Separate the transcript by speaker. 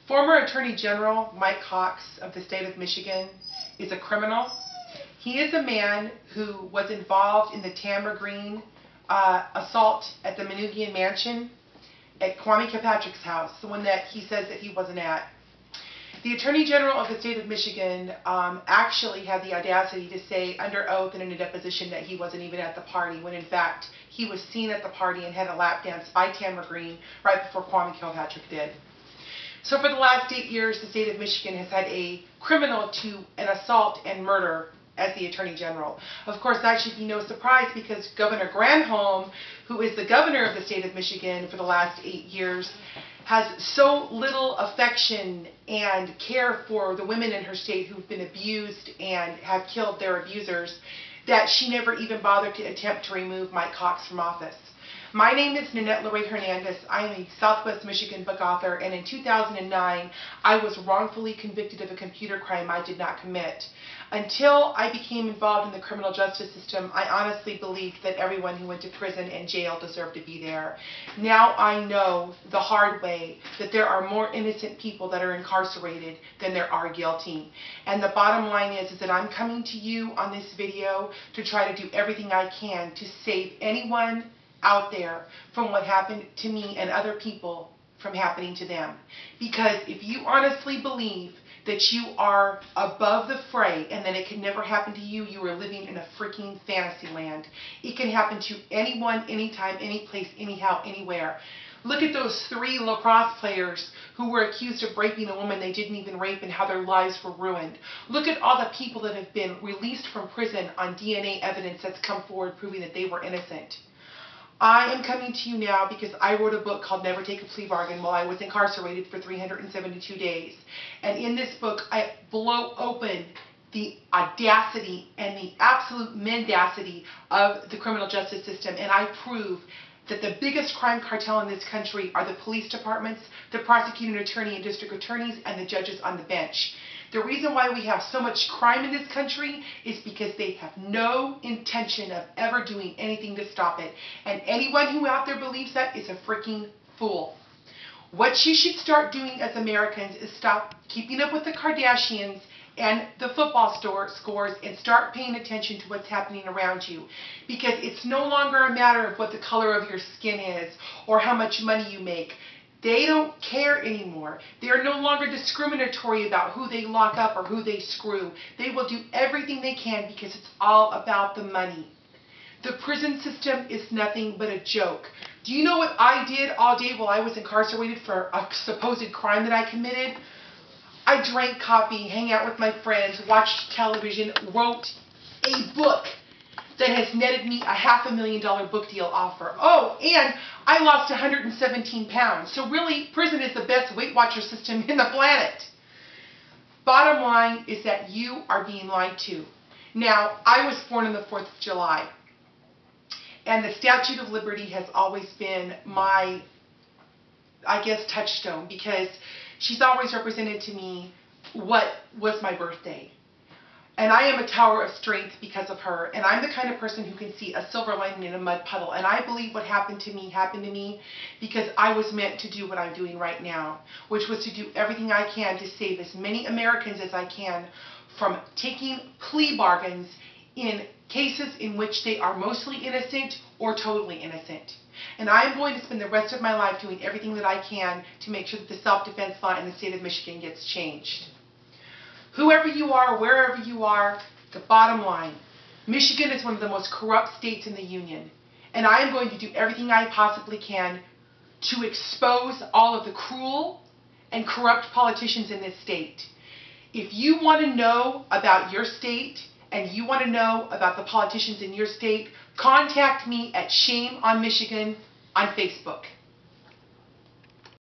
Speaker 1: Former Attorney General Mike Cox of the state of Michigan is a criminal. He is a man who was involved in the Tamara Green assault at the Manoogian Mansion at Kwame Kilpatrick's house, the one that he says that he wasn't at. The Attorney General of the state of Michigan actually had the audacity to say under oath and in a deposition that he wasn't even at the party, when in fact he was seen at the party and had a lap dance by Tamara Green right before Kwame Kilpatrick did. So for the last 8 years, the state of Michigan has had a criminal to an assault and murder as the Attorney General. Of course, that should be no surprise because Governor Granholm, who is the governor of the state of Michigan for the last 8 years, has so little affection and care for the women in her state who've been abused and have killed their abusers that she never even bothered to attempt to remove Mike Cox from office. My name is Nanette Lorraine Hernandez. I am a Southwest Michigan book author, and in 2009, I was wrongfully convicted of a computer crime I did not commit. Until I became involved in the criminal justice system, I honestly believed that everyone who went to prison and jail deserved to be there. Now I know the hard way that there are more innocent people that are incarcerated than there are guilty. And the bottom line is that I'm coming to you on this video to try to do everything I can to save anyone out there from what happened to me and other people from happening to them. Because if you honestly believe that you are above the fray and that it can never happen to you, you are living in a freaking fantasy land. It can happen to anyone, anytime, any place, anyhow, anywhere. Look at those 3 lacrosse players who were accused of raping a woman they didn't even rape and how their lives were ruined. Look at all the people that have been released from prison on DNA evidence that's come forward proving that they were innocent. I am coming to you now because I wrote a book called Never Take a Plea Bargain while I was incarcerated for 372 days. And in this book, I blow open the audacity and the absolute mendacity of the criminal justice system, and I prove that the biggest crime cartel in this country are the police departments, the prosecuting attorney and district attorneys, and the judges on the bench. The reason why we have so much crime in this country is because they have no intention of ever doing anything to stop it. And anyone who out there believes that is a freaking fool. What you should start doing as Americans is stop keeping up with the Kardashians and the football scores and start paying attention to what's happening around you. Because it's no longer a matter of what the color of your skin is or how much money you make. They don't care anymore. They are no longer discriminatory about who they lock up or who they screw. They will do everything they can because it's all about the money. The prison system is nothing but a joke. Do you know what I did all day while I was incarcerated for a supposed crime that I committed? I drank coffee, hang out with my friends, watched television, wrote a book that has netted me a $500,000 book deal offer. Oh, and I lost 117 pounds. So really, prison is the best Weight Watcher system in the planet. Bottom line is that you are being lied to. Now, I was born on the 4th of July. And the Statue of Liberty has always been my, I guess, touchstone. Because she's always represented to me what was my birthday. And I am a tower of strength because of her. And I'm the kind of person who can see a silver lining in a mud puddle. And I believe what happened to me because I was meant to do what I'm doing right now, which was to do everything I can to save as many Americans as I can from taking plea bargains in cases in which they are mostly innocent or totally innocent. And I'm going to spend the rest of my life doing everything that I can to make sure that the self-defense law in the state of Michigan gets changed. Whoever you are, wherever you are, the bottom line, Michigan is one of the most corrupt states in the union. And I am going to do everything I possibly can to expose all of the cruel and corrupt politicians in this state. If you want to know about your state and you want to know about the politicians in your state, contact me at Shame on Michigan on Facebook.